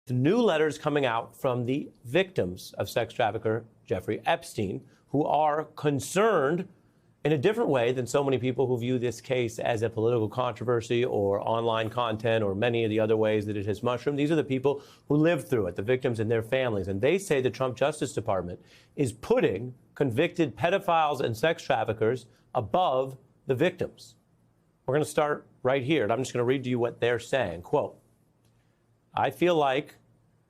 The new letters coming out from the victims of sex trafficker Jeffrey Epstein, who are concerned in a different way than so many people who view this case as a political controversy or online content or many of the other ways that it has mushroomed. These are the people who lived through it, the victims and their families. And they say the Trump Justice Department is putting convicted pedophiles and sex traffickers above the victims. We're going to start right here, and I'm just going to read to you what they're saying. Quote, I feel like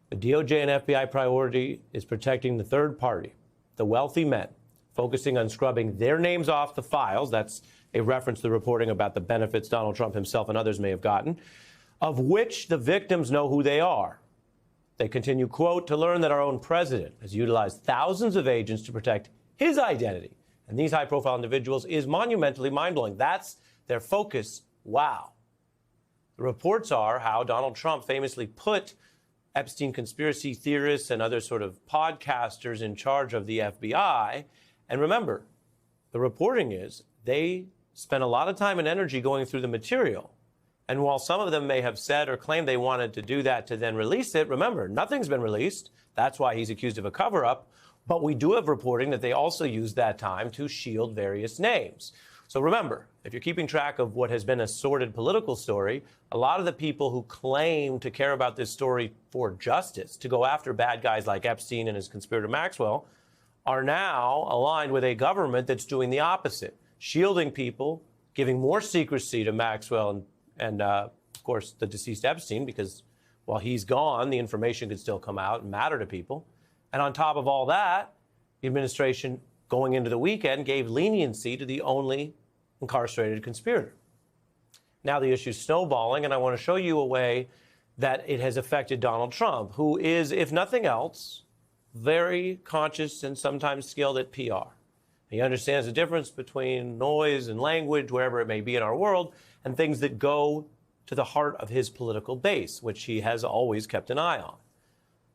the DOJ and FBI priority is protecting the third party, the wealthy men, focusing on scrubbing their names off the files. That's a reference to the reporting about the benefits Donald Trump himself and others may have gotten, of which the victims know who they are. They continue, quote, to learn that our own president has utilized thousands of agents to protect his identity. And these high-profile individuals is monumentally mind-blowing. That's their focus. Wow. The reports are how Donald Trump famously put Epstein conspiracy theorists and other sort of podcasters in charge of the FBI. And remember, the reporting is they spent a lot of time and energy going through the material. And while some of them may have said or claimed they wanted to do that to then release it, remember, nothing's been released. That's why he's accused of a cover-up. But we do have reporting that they also used that time to shield various names. So remember, if you're keeping track of what has been a sordid political story, a lot of the people who claim to care about this story for justice, to go after bad guys like Epstein and his conspirator Maxwell, are now aligned with a government that's doing the opposite, shielding people, giving more secrecy to Maxwell and of course, the deceased Epstein, because while he's gone, the information could still come out and matter to people. And on top of all that, the administration going into the weekend gave leniency to the only incarcerated conspirator. Now the issue's snowballing, and I want to show you a way that it has affected Donald Trump, who is, if nothing else, very conscious and sometimes skilled at PR. He understands the difference between noise and language, wherever it may be in our world, and things that go to the heart of his political base, which he has always kept an eye on.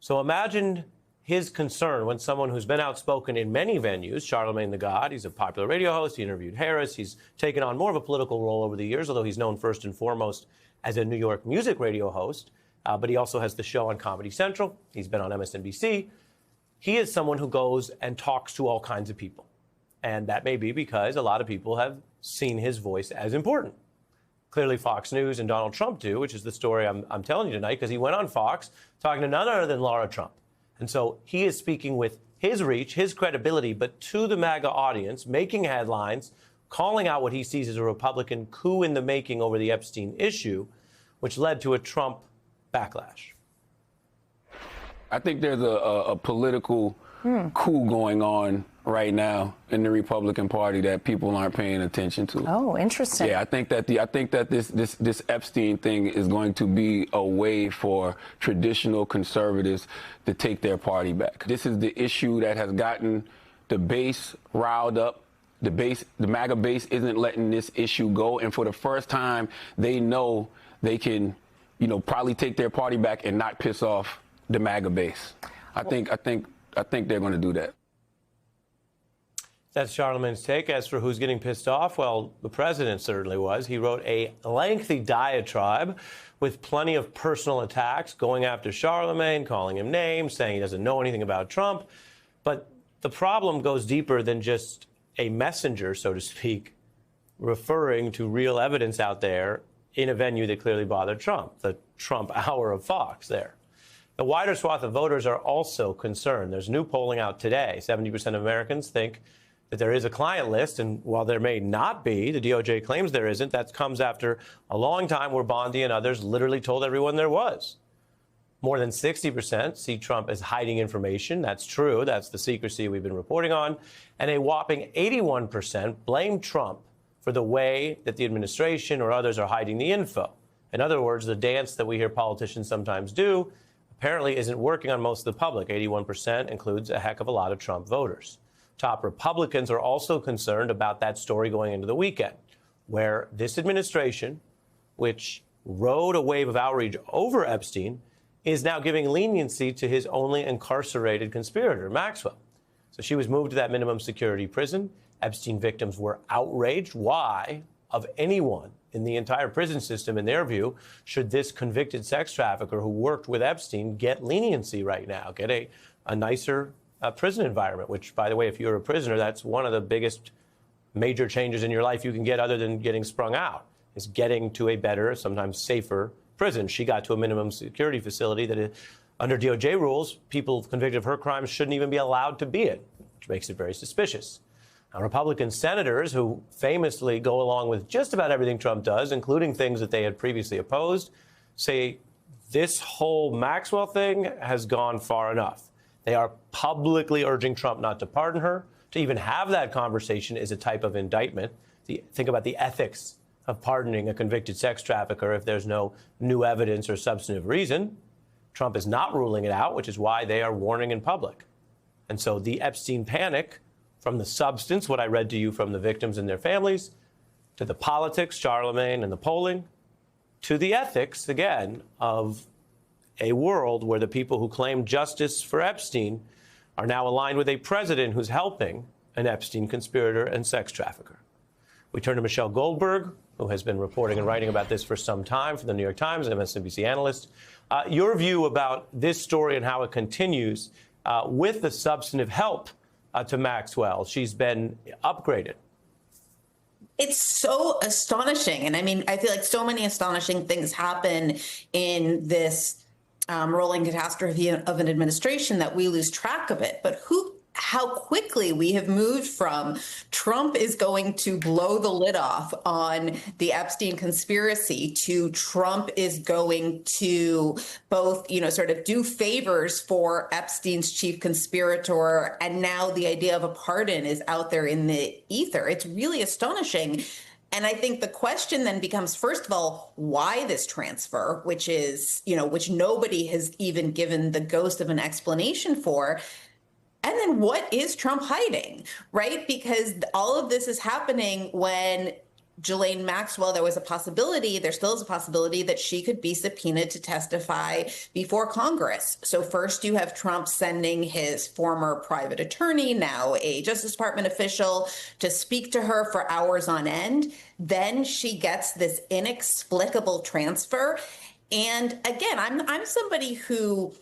So imagine his concern when someone who's been outspoken in many venues, Charlemagne the God, he's a popular radio host, he interviewed Harris, he's taken on more of a political role over the years, although he's known first and foremost as a New York music radio host, but he also has the show on Comedy Central, he's been on MSNBC. He is someone who goes and talks to all kinds of people. And that may be because a lot of people have seen his voice as important. Clearly Fox News and Donald Trump do, which is the story I'm telling you tonight, because he went on Fox talking to none other than Laura Trump. And so he is speaking with his reach, his credibility, but to the MAGA audience, making headlines, calling out what he sees as a Republican coup in the making over the Epstein issue, which led to a Trump backlash. I think there's a political coup going on right now in the Republican Party that people aren't paying attention to. Oh, interesting. Yeah, I think that this Epstein thing is going to be a way for traditional conservatives to take their party back. This is the issue that has gotten the base riled up. The MAGA base isn't letting this issue go, and for the first time, they know they can, probably take their party back and not piss off the MAGA base. I think they're going to do that. That's Charlemagne's take. As for who's getting pissed off, well, the president certainly was. He wrote a lengthy diatribe with plenty of personal attacks, going after Charlemagne, calling him names, saying he doesn't know anything about Trump. But the problem goes deeper than just a messenger, so to speak, referring to real evidence out there in a venue that clearly bothered Trump, the Trump hour of Fox there. The wider swath of voters are also concerned. There's new polling out today. 70% of Americans think that there is a client list, and while there may not be, the DOJ claims there isn't. That comes after a long time where Bondi and others literally told everyone there was. More than 60% see Trump as hiding information. That's true. That's the secrecy we've been reporting on. And a whopping 81% blame Trump for the way that the administration or others are hiding the info. In other words, the dance that we hear politicians sometimes do apparently isn't working on most of the public. 81% includes a heck of a lot of Trump voters. Top Republicans are also concerned about that story going into the weekend, where this administration, which rode a wave of outrage over Epstein, is now giving leniency to his only incarcerated conspirator, Maxwell. So she was moved to that minimum security prison. Epstein victims were outraged. Why? of anyone in the entire prison system, in their view, should this convicted sex trafficker who worked with Epstein get leniency right now, get a nicer prison environment, which, by the way, if you're a prisoner, that's one of the biggest major changes in your life you can get other than getting sprung out, is getting to a better, sometimes safer prison. She got to a minimum security facility that, under DOJ rules, people convicted of her crimes shouldn't even be allowed to be it, which makes it very suspicious. Now, Republican senators, who famously go along with just about everything Trump does, including things that they had previously opposed, say this whole Maxwell thing has gone far enough. They are publicly urging Trump not to pardon her. To even have that conversation is a type of indictment. Think about the ethics of pardoning a convicted sex trafficker if there's no new evidence or substantive reason. Trump is not ruling it out, which is why they are warning in public. And so the Epstein panic, from the substance, what I read to you from the victims and their families, to the politics, Charlemagne, and the polling, to the ethics, again, of a world where the people who claim justice for Epstein are now aligned with a president who's helping an Epstein conspirator and sex trafficker. We turn to Michelle Goldberg, who has been reporting and writing about this for some time for the New York Times, an MSNBC analyst. Your view about this story and how it continues with the substantive help to Maxwell. She's been upgraded. It's so astonishing. And I mean, I feel like so many astonishing things happen in this rolling catastrophe of an administration that we lose track of it. But how quickly we have moved from Trump is going to blow the lid off on the Epstein conspiracy to Trump is going to both, sort of do favors for Epstein's chief conspirator. And now the idea of a pardon is out there in the ether. It's really astonishing. And I think the question then becomes, first of all, why this transfer, which nobody has even given the ghost of an explanation for. And then what is Trump hiding, right? Because all of this is happening when Ghislaine Maxwell, there still is a possibility that she could be subpoenaed to testify before Congress. So first you have Trump sending his former private attorney, now a Justice Department official, to speak to her for hours on end. Then she gets this inexplicable transfer. And again, I'm somebody who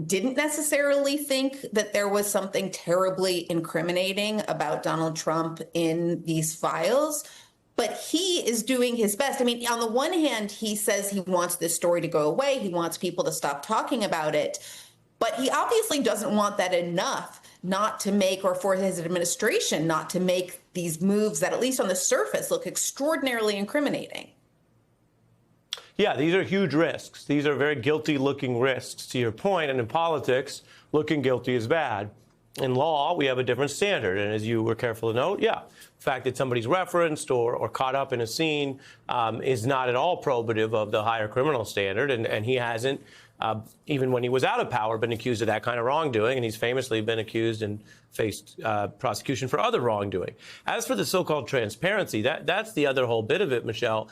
didn't necessarily think that there was something terribly incriminating about Donald Trump in these files, but he is doing his best. I mean, on the one hand, he says he wants this story to go away. He wants people to stop talking about it, but he obviously doesn't want that enough not to make, or for his administration not to make these moves that, at least on the surface, look extraordinarily incriminating. Yeah, these are huge risks. These are very guilty-looking risks, to your point. And in politics, looking guilty is bad. In law, we have a different standard. And as you were careful to note, the fact that somebody's referenced or caught up in a scene is not at all probative of the higher criminal standard. And he hasn't, even when he was out of power, been accused of that kind of wrongdoing. And he's famously been accused and faced prosecution for other wrongdoing. As for the so-called transparency, that's the other whole bit of it, Michelle.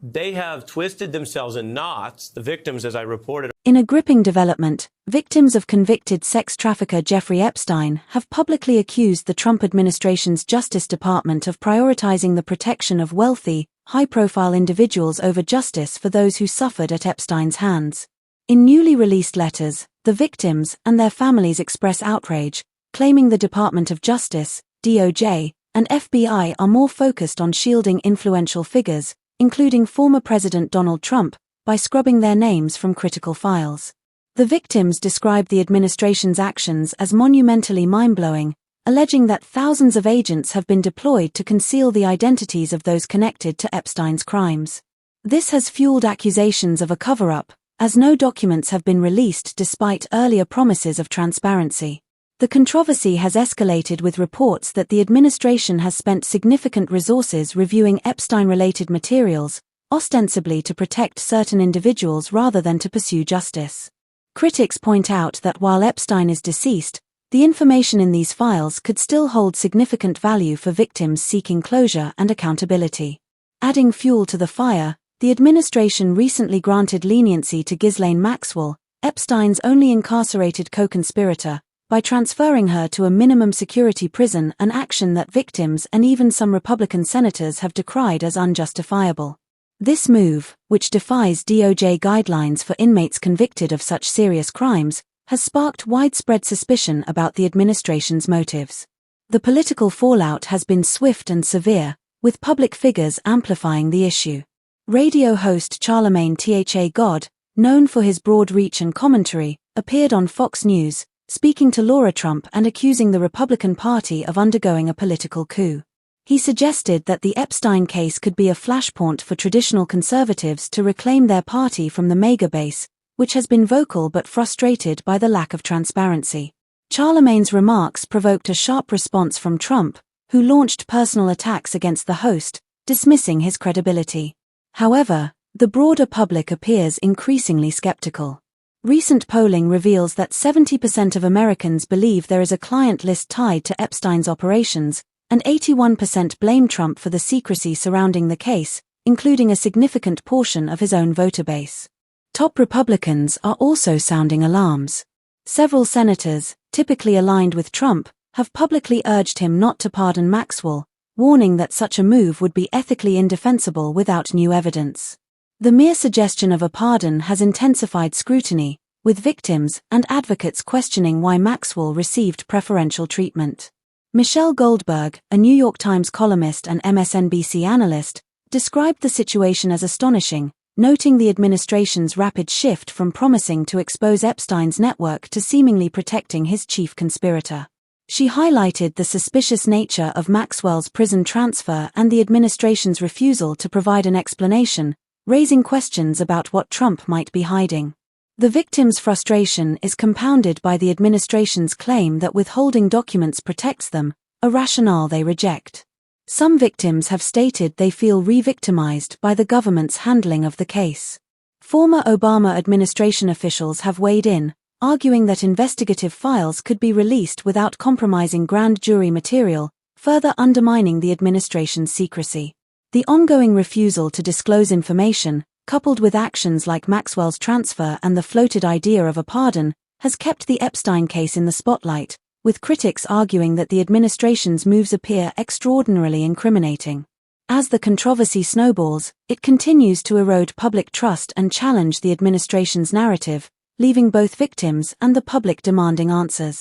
They have twisted themselves in knots, the victims, as I reported. In a gripping development, victims of convicted sex trafficker Jeffrey Epstein have publicly accused the Trump administration's Justice Department of prioritizing the protection of wealthy, high-profile individuals over justice for those who suffered at Epstein's hands. In newly released letters, the victims and their families express outrage, claiming the Department of Justice, DOJ, and FBI are more focused on shielding influential figures, including former President Donald Trump, by scrubbing their names from critical files. The victims described the administration's actions as monumentally mind-blowing, alleging that thousands of agents have been deployed to conceal the identities of those connected to Epstein's crimes. This has fueled accusations of a cover-up, as no documents have been released despite earlier promises of transparency. The controversy has escalated with reports that the administration has spent significant resources reviewing Epstein-related materials, ostensibly to protect certain individuals rather than to pursue justice. Critics point out that while Epstein is deceased, the information in these files could still hold significant value for victims seeking closure and accountability. Adding fuel to the fire, the administration recently granted leniency to Ghislaine Maxwell, Epstein's only incarcerated co-conspirator, by transferring her to a minimum security prison, an action that victims and even some Republican senators have decried as unjustifiable. This move, which defies DOJ guidelines for inmates convicted of such serious crimes, has sparked widespread suspicion about the administration's motives. The political fallout has been swift and severe, with public figures amplifying the issue. Radio host Charlamagne Tha God, known for his broad reach and commentary, appeared on Fox News, speaking to Laura Trump and accusing the Republican Party of undergoing a political coup. He suggested that the Epstein case could be a flashpoint for traditional conservatives to reclaim their party from the MAGA base, which has been vocal but frustrated by the lack of transparency. Charlemagne's remarks provoked a sharp response from Trump, who launched personal attacks against the host, dismissing his credibility. However, the broader public appears increasingly skeptical. Recent polling reveals that 70% of Americans believe there is a client list tied to Epstein's operations, and 81% blame Trump for the secrecy surrounding the case, including a significant portion of his own voter base. Top Republicans are also sounding alarms. Several senators, typically aligned with Trump, have publicly urged him not to pardon Maxwell, warning that such a move would be ethically indefensible without new evidence. The mere suggestion of a pardon has intensified scrutiny, with victims and advocates questioning why Maxwell received preferential treatment. Michelle Goldberg, a New York Times columnist and MSNBC analyst, described the situation as astonishing, noting the administration's rapid shift from promising to expose Epstein's network to seemingly protecting his chief conspirator. She highlighted the suspicious nature of Maxwell's prison transfer and the administration's refusal to provide an explanation, raising questions about what Trump might be hiding. The victims' frustration is compounded by the administration's claim that withholding documents protects them, a rationale they reject. Some victims have stated they feel re-victimized by the government's handling of the case. Former Obama administration officials have weighed in, arguing that investigative files could be released without compromising grand jury material, further undermining the administration's secrecy. The ongoing refusal to disclose information, coupled with actions like Maxwell's transfer and the floated idea of a pardon, has kept the Epstein case in the spotlight, with critics arguing that the administration's moves appear extraordinarily incriminating. As the controversy snowballs, it continues to erode public trust and challenge the administration's narrative, leaving both victims and the public demanding answers.